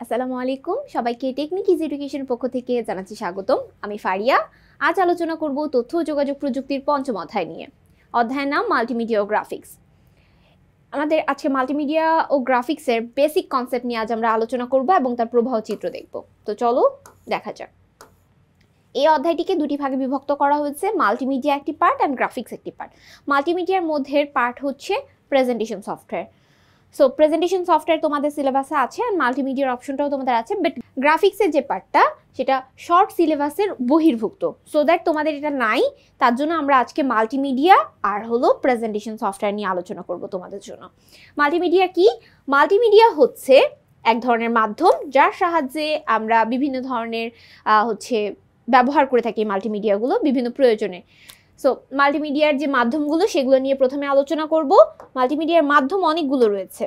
আসসালামু আলাইকুম সবাইকে টেকনিক ইজ এডুকেশনের পক্ষ থেকে জানাচ্ছি স্বাগতম। আমি ফারিয়া। আজ আলোচনা করব তথ্য ও যোগাযোগ প্রযুক্তির পঞ্চম অধ্যায় নিয়ে। অধ্যায়ের নাম মাল্টিমিডিয়া ও গ্রাফিক্স। আমাদের আজকে মাল্টিমিডিয়া ও গ্রাফিক্সের বেসিক কনসেপ্ট নিয়ে আজ আমরা আলোচনা করব এবং তার প্রবাহ চিত্র দেখব। তো চলো দেখা যাক। এই অধ্যায়টিকে দুটি ভাগে বিভক্ত করা হয়েছে, মাল্টিমিডিয়া একটি পার্ট অ্যান্ড গ্রাফিক্স একটি পার্ট। মাল্টিমিডিয়ার মধ্যে পার্ট হচ্ছে presentation software. So presentation software তোমাদের সিলেবাসে আছে আর মাল্টিমিডিয়ার অপশনটাও তোমাদের আছে, বাট গ্রাফিক্সের যে পার্টটা সেটা শর্ট সিলেবাসের বহির্ভুক্ত। সো দ্যাট তোমাদের এটা নাই, তার জন্য আমরা আজকে মাল্টিমিডিয়া আর হলো প্রেজেন্টেশন সফটওয়্যার নিয়ে আলোচনা করব তোমাদের জন্য। মাল্টিমিডিয়া কি? মাল্টিমিডিয়া হচ্ছে এক ধরনের মাধ্যম যার সাহায্যে আমরা বিভিন্ন ধরনের ব্যবহার করে থাকি মাল্টিমিডিয়াগুলো বিভিন্ন প্রয়োজনে। সো মাল্টিমিডিয়ার যে মাধ্যমগুলো সেগুলো নিয়ে প্রথমে আলোচনা করব। মাল্টিমিডিয়ার মাধ্যম অনেকগুলো রয়েছে।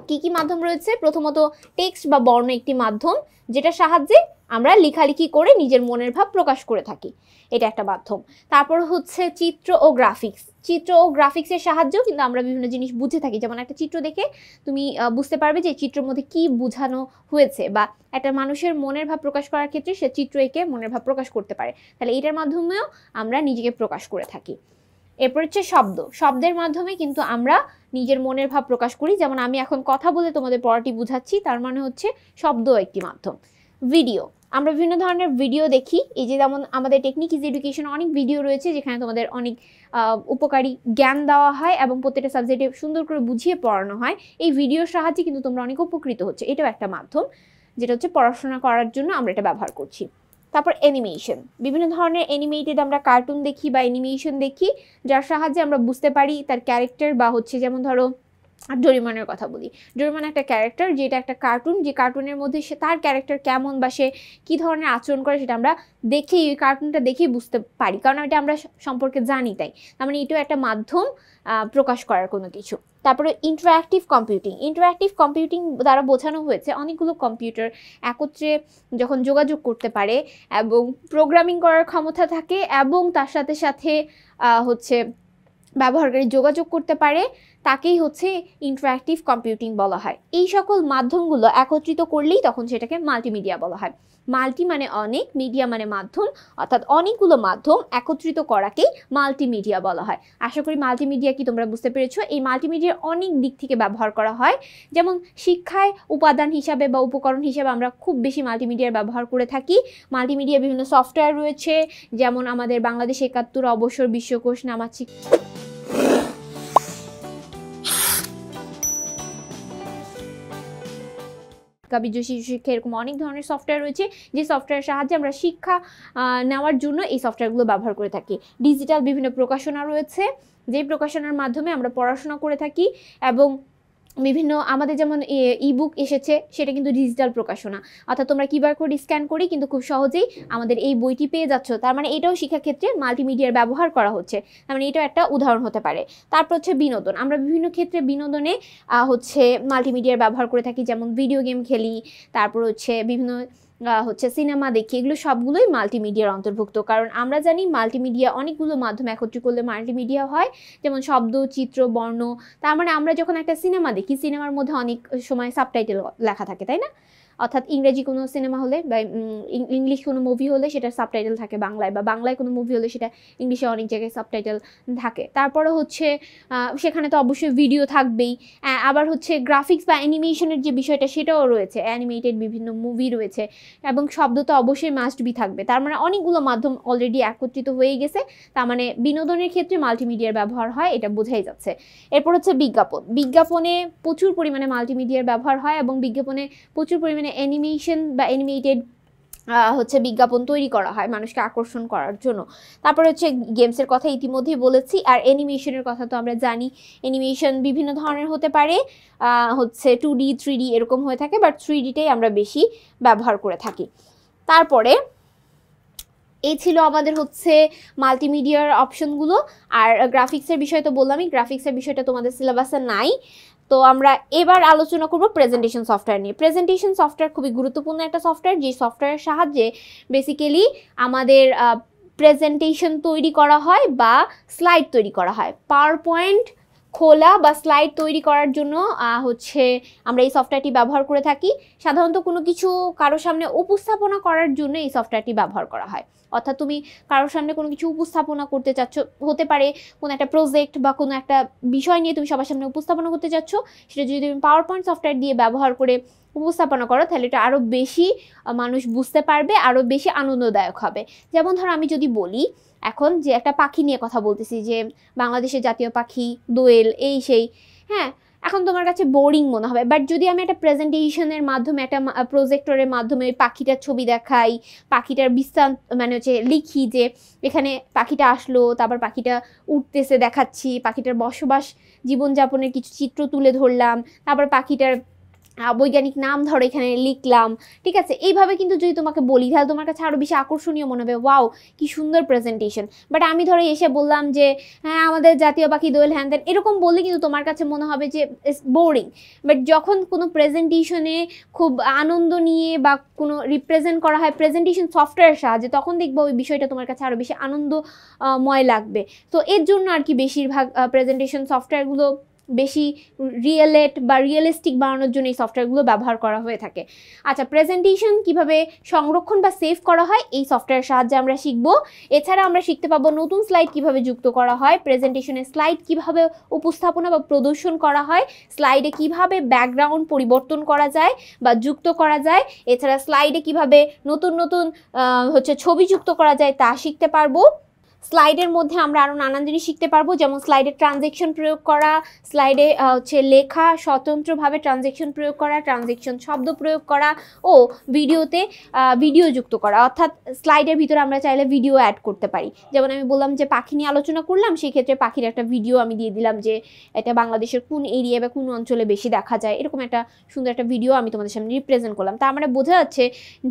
কি কি মাধ্যম রয়েছে? প্রথমত টেক্সট বা বর্ণ একটি মাধ্যম, যেটার সাহায্যে আমরা লেখালেখি করে নিজের মনের ভাব প্রকাশ করে থাকি, এটা একটা মাধ্যম। তারপর হচ্ছে চিত্র ও গ্রাফিক্স। চিত্র ও গ্রাফিক্সের সাহায্যেও কিন্তু আমরা বিভিন্ন জিনিস বুঝে থাকি। যেমন একটা চিত্র দেখে তুমি বুঝতে পারবে যে চিত্রের মধ্যে কি বোঝানো হয়েছে, বা একটা মানুষের মনের ভাব প্রকাশ করার ক্ষেত্রে সে চিত্র এঁকে মনের ভাব প্রকাশ করতে পারে, তাহলে এটার মাধ্যমেও আমরা নিজেকে প্রকাশ করে থাকি। এরপর হচ্ছে শব্দ। শব্দের মাধ্যমে কিন্তু আমরা নিজের মনের ভাব প্রকাশ করি। যেমন আমি এখন কথা বলে তোমাদের পড়াটি বুঝাচ্ছি, তার মানে হচ্ছে শব্দ একটি মাধ্যম। ভিডিও, আমরা বিভিন্ন ধরনের ভিডিও দেখি। এই যে যেমন আমাদের টেকনিক ইজ এডুকেশন অনেক ভিডিও রয়েছে যেখানে তোমাদের অনেক উপকারী জ্ঞান দেওয়া হয় এবং প্রত্যেকটা সাবজেক্টে সুন্দর করে বুঝিয়ে পড়ানো হয়। এই ভিডিওর সাহায্যে কিন্তু তোমরা অনেক উপকৃত হচ্ছে। এটাও একটা মাধ্যম যেটা হচ্ছে পড়াশোনা করার জন্য আমরা এটা ব্যবহার করছি। তারপর অ্যানিমেশন, বিভিন্ন ধরনের অ্যানিমেটেড আমরা কার্টুন দেখি বা অ্যানিমেশন দেখি যার সাহায্যে আমরা বুঝতে পারি তার ক্যারেক্টার, বা যেমন ধরো ডোরেমনের কথা বলি। ডোরেমন একটা ক্যারেক্টার, যেটা একটা কার্টুন, যে কার্টুনের মধ্যে সে তার ক্যারেক্টার কেমন বা সে কী ধরনের আচরণ করে সেটা আমরা দেখেই, ওই কার্টুনটা দেখেই বুঝতে পারি, কারণ এটা আমরা সম্পর্কে জানি। তাই তার মানে এটাও একটা মাধ্যম প্রকাশ করার কোনো কিছু। তারপরে ইন্টারঅ্যাক্টিভ কম্পিউটিং। ইন্টারঅ্যাক্টিভ কম্পিউটিং দ্বারা বোঝানো হয়েছে অনেকগুলো কম্পিউটার একত্রে যখন যোগাযোগ করতে পারে এবং প্রোগ্রামিং করার ক্ষমতা থাকে এবং তার সাথে সাথে ব্যবহারকারী যোগাযোগ করতে পারে, তাকেই ইন্টারঅ্যাক্টিভ কম্পিউটিং বলা হয়। এই সকল মাধ্যমগুলো একত্রিত করলেই তখন সেটাকে মাল্টিমিডিয়া বলা হয়। মাল্টি মানে অনেক, মিডিয়া মানে মাধ্যম, অর্থাৎ অনেকগুলো মাধ্যম একত্রিত করাকেই মাল্টিমিডিয়া বলা হয়। আশা করি মাল্টিমিডিয়া কি তোমরা বুঝতে পেরেছো। এই মাল্টিমিডিয়ার অনেক দিক থেকে ব্যবহার করা হয়। যেমন শিক্ষায় উপাদান হিসাবে বা উপকরণ হিসাবে আমরা খুব বেশি মাল্টিমিডিয়ার ব্যবহার করে থাকি। মাল্টিমিডিয়া বিভিন্ন সফটওয়্যার রয়েছে, যেমন আমাদের বাংলাদেশ ৭১, অবসর, বিশ্বকোষ, নামাচ্ছি, কাবিজ শিশু শিক্ষা, এরকম অনেক ধরনের সফটওয়্যার রয়েছে যে সফটওয়্যারের সাহায্যে আমরা শিক্ষা নেওয়ার জন্য এই সফটওয়্যারগুলো ব্যবহার করে থাকি। ডিজিটাল বিভিন্ন প্রকাশনা রয়েছে, যেই প্রকাশনার মাধ্যমে আমরা পড়াশোনা করে থাকি, এবং বিভিন্ন আমাদের যেমন ইবুক এসেছে, সেটা কিন্তু ডিজিটাল প্রকাশনা, অর্থাৎ তোমরা কিউআর কোড স্ক্যান করি কিন্তু খুব সহজেই আমাদের এই বইটি পেয়ে যাচ্ছ, তার মানে এটাও শিক্ষাক্ষেত্রে মাল্টিমিডিয়ার ব্যবহার করা হচ্ছে, তার মানে এটাও একটা উদাহরণ হতে পারে। তারপর বিনোদন। আমরা বিভিন্ন ক্ষেত্রে বিনোদনে মাল্টিমিডিয়ার ব্যবহার করে থাকি, যেমন ভিডিও গেম খেলি, তারপর বিভিন্ন সিনেমা দেখি, এগুলো সবগুলোই মাল্টিমিডিয়ার অন্তর্ভুক্ত। কারণ আমরা জানি মাল্টিমিডিয়া অনেকগুলো মাধ্যম একত্রিত করলে মাল্টিমিডিয়া হয়, যেমন শব্দ, চিত্র, বর্ণ। তার মানে আমরা যখন একটা সিনেমা দেখি, সিনেমার মধ্যে অনেক সময় সাবটাইটেল লেখা থাকে, তাই না? অর্থাৎ ইংরেজি কোনো সিনেমা হলে বা ইংলিশ কোনো মুভি হলে সেটার সাবটাইটেল থাকে বাংলায়, বা বাংলায় কোনো মুভি হলে সেটা ইংলিশে অনেক জায়গায় সাবটাইটেল থাকে। তারপরে সেখানে তো অবশ্যই ভিডিও থাকবেই। আবার গ্রাফিক্স বা অ্যানিমেশনের যে বিষয়টা সেটাও রয়েছে, অ্যানিমেটেড বিভিন্ন মুভি রয়েছে, এবং শব্দ তো অবশ্যই মাস্ট বি থাকবে। তার মানে অনেকগুলো মাধ্যম অলরেডি একত্রিত হয়ে গেছে, তার মানে বিনোদনের ক্ষেত্রে মাল্টিমিডিয়ার ব্যবহার হয়, এটা বোঝাই যাচ্ছে। এরপর বিজ্ঞাপন। বিজ্ঞাপনে প্রচুর পরিমাণে মাল্টিমিডিয়ার ব্যবহার হয় এবং বিজ্ঞাপনে প্রচুর পরিমাণে অ্যানিমেশন বা অ্যানিমেটেড বিজ্ঞাপন তৈরি করা হয় মানুষকে আকর্ষণ করার জন্য। তারপর গেমসের কথা ইতিমধ্যেই বলেছি, আর অ্যানিমেশনের কথা তো আমরা জানি। অ্যানিমেশন বিভিন্ন ধরনের হতে পারে, 2D 3D এরকম হয়ে থাকে, বাট 3Dটাই আমরা বেশি ব্যবহার করে থাকি। তারপরে এই ছিল আমাদের মাল্টিমিডিয়ার অপশনগুলো। আর গ্রাফিক্সের বিষয় তো বললামই, গ্রাফিক্সের বিষয়টা তোমাদের সিলেবাসে নাই। তো আমরা এবার আলোচনা করব প্রেজেন্টেশন সফটওয়্যার নিয়ে। প্রেজেন্টেশন সফটওয়্যার খুবই গুরুত্বপূর্ণ একটা সফটওয়্যার, যে সফটওয়্যারের সাহায্যে বেসিক্যালি আমাদের প্রেজেন্টেশন তৈরি করা হয় বা স্লাইড তৈরি করা হয়। পাওয়ার পয়েন্ট খোলা বা স্লাইড তৈরি করার জন্য হচ্ছে আমরা এই সফটওয়্যারটি ব্যবহার করে থাকি। সাধারণত কোনো কিছু কারোর সামনে উপস্থাপনা করার জন্য এই সফটওয়্যারটি ব্যবহার করা হয়। অর্থাৎ তুমি কারোর সামনে কোনো কিছু উপস্থাপনা করতে চাচ্ছ, হতে পারে কোনো একটা প্রজেক্ট বা কোনো একটা বিষয় নিয়ে তুমি সবার সামনে উপস্থাপনা করতে চাচ্ছ, সেটা যদি তুমি পাওয়ার পয়েন্ট সফটওয়্যার দিয়ে ব্যবহার করে উপস্থাপনা করো তাহলে এটা আরও বেশি মানুষ বুঝতে পারবে, আরও বেশি আনন্দদায়ক হবে। যেমন ধরো আমি যদি বলি এখন যে একটা পাখি নিয়ে কথা বলতেছি, যে বাংলাদেশের জাতীয় পাখি দোয়েল, এই সেই, হ্যাঁ, এখন তোমার কাছে বোরিং মনে হবে। বাট যদি আমি একটা প্রেজেন্টেশনের মাধ্যমে, একটা প্রজেক্টরের মাধ্যমে পাখিটার ছবি দেখাই, পাখিটার বিস্তান্ত মানে হচ্ছে লিখি যে এখানে পাখিটা আসলো, তারপর পাখিটা উঠতেছে দেখাচ্ছি, পাখিটার বসবাস জীবনযাপনের কিছু চিত্র তুলে ধরলাম, তারপর পাখিটার বৈজ্ঞানিক নাম ধরো এখানে লিখলাম, ঠিক আছে, এইভাবে কিন্তু যদি তোমাকে বলি তাহলে তোমার কাছে আরও বেশি আকর্ষণীয় মনে হবে, ওয়াও কি সুন্দর প্রেজেন্টেশন। বাট আমি ধরো এসে বললাম যে হ্যাঁ আমাদের জাতীয় পাখি দোয়েল হ্যান ত্যান, এরকম বললে কিন্তু তোমার কাছে মনে হবে যে ইটস বোরিং। বাট যখন কোনো প্রেজেন্টেশনে খুব আনন্দ নিয়ে বা কোনো রিপ্রেজেন্ট করা হয় প্রেজেন্টেশন সফটওয়্যারের সাহায্যে, তখন দেখবো ওই বিষয়টা তোমার কাছে আরও বেশি আনন্দময় লাগবে। তো এর জন্য আর কি বেশিরভাগ প্রেজেন্টেশন সফটওয়্যারগুলো বেশি রিয়েলেট বা রিয়েলিস্টিক বানানোর জন্য এই সফটওয়্যারগুলো ব্যবহার করা হয়ে থাকে। আচ্ছা, প্রেজেন্টেশন কিভাবে সংরক্ষণ বা সেভ করা হয় এই সফটওয়্যারের সাহায্যে আমরা শিখব। এছাড়া আমরা শিখতে পাবো নতুন স্লাইড কিভাবে যুক্ত করা হয়, প্রেজেন্টেশনের স্লাইড কিভাবে উপস্থাপনা বা প্রদর্শন করা হয়, স্লাইডে কিভাবে ব্যাকগ্রাউন্ড পরিবর্তন করা যায় বা যুক্ত করা যায়, এছাড়া স্লাইডে কিভাবে নতুন নতুন হচ্ছে ছবি যুক্ত করা যায় তা শিখতে পারবো। স্লাইডের মধ্যে আমরা আরও নানান জিনিস শিখতে পারবো, যেমন স্লাইডে ট্রানজেকশন প্রয়োগ করা, স্লাইডে হচ্ছে লেখা স্বতন্ত্রভাবে ট্রানজেকশন প্রয়োগ করা, ট্রানজেকশন শব্দ প্রয়োগ করা, ও ভিডিওতে ভিডিও যুক্ত করা। অর্থাৎ স্লাইডের ভিতরে আমরা চাইলে ভিডিও অ্যাড করতে পারি। যেমন আমি বললাম যে পাখি নিয়ে আলোচনা করলাম, সেই ক্ষেত্রে পাখির একটা ভিডিও আমি দিয়ে দিলাম যে এটা বাংলাদেশের কোন এরিয়া বা কোন অঞ্চলে বেশি দেখা যায়, এরকম একটা সুন্দর একটা ভিডিও আমি তোমাদের সামনে রিপ্রেজেন্ট করলাম। তার মানে বোঝা যাচ্ছে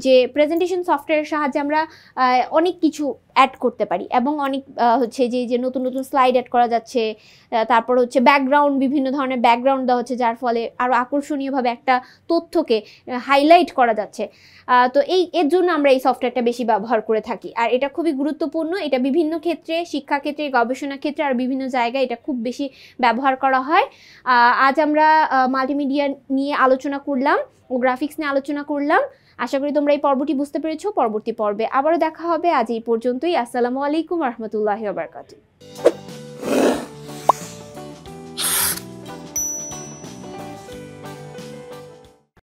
যে প্রেজেন্টেশন সফটওয়্যারের সাহায্যে আমরা অনেক কিছু অ্যাড করতে পারি, এবং অনেক হচ্ছে যে নতুন নতুন স্লাইড অ্যাড করা যাচ্ছে। তারপর হচ্ছে ব্যাকগ্রাউন্ড, বিভিন্ন ধরনের ব্যাকগ্রাউন্ড দেওয়া হচ্ছে, যার ফলে আরও আকর্ষণীয়ভাবে একটা তথ্যকে হাইলাইট করা যাচ্ছে। তো এর জন্য আমরা এই সফটওয়্যারটা বেশি ব্যবহার করে থাকি, আর এটা খুবই গুরুত্বপূর্ণ। এটা বিভিন্ন ক্ষেত্রে, শিক্ষাক্ষেত্রে, গবেষণা ক্ষেত্রে আর বিভিন্ন জায়গায় এটা খুব বেশি ব্যবহার করা হয়। আজ আমরা মাল্টিমিডিয়া নিয়ে আলোচনা করলাম ও গ্রাফিক্স নিয়ে আলোচনা করলাম। আশা করি তোমরা এই পর্বটি বুঝতে পেরেছো। পরবর্তী পর্বে আবারও দেখা হবে। আজ এই পর্যন্তই। আসসালামু আলাইকুম রহমতুল্লাহি ওয়া বারাকাতুহু।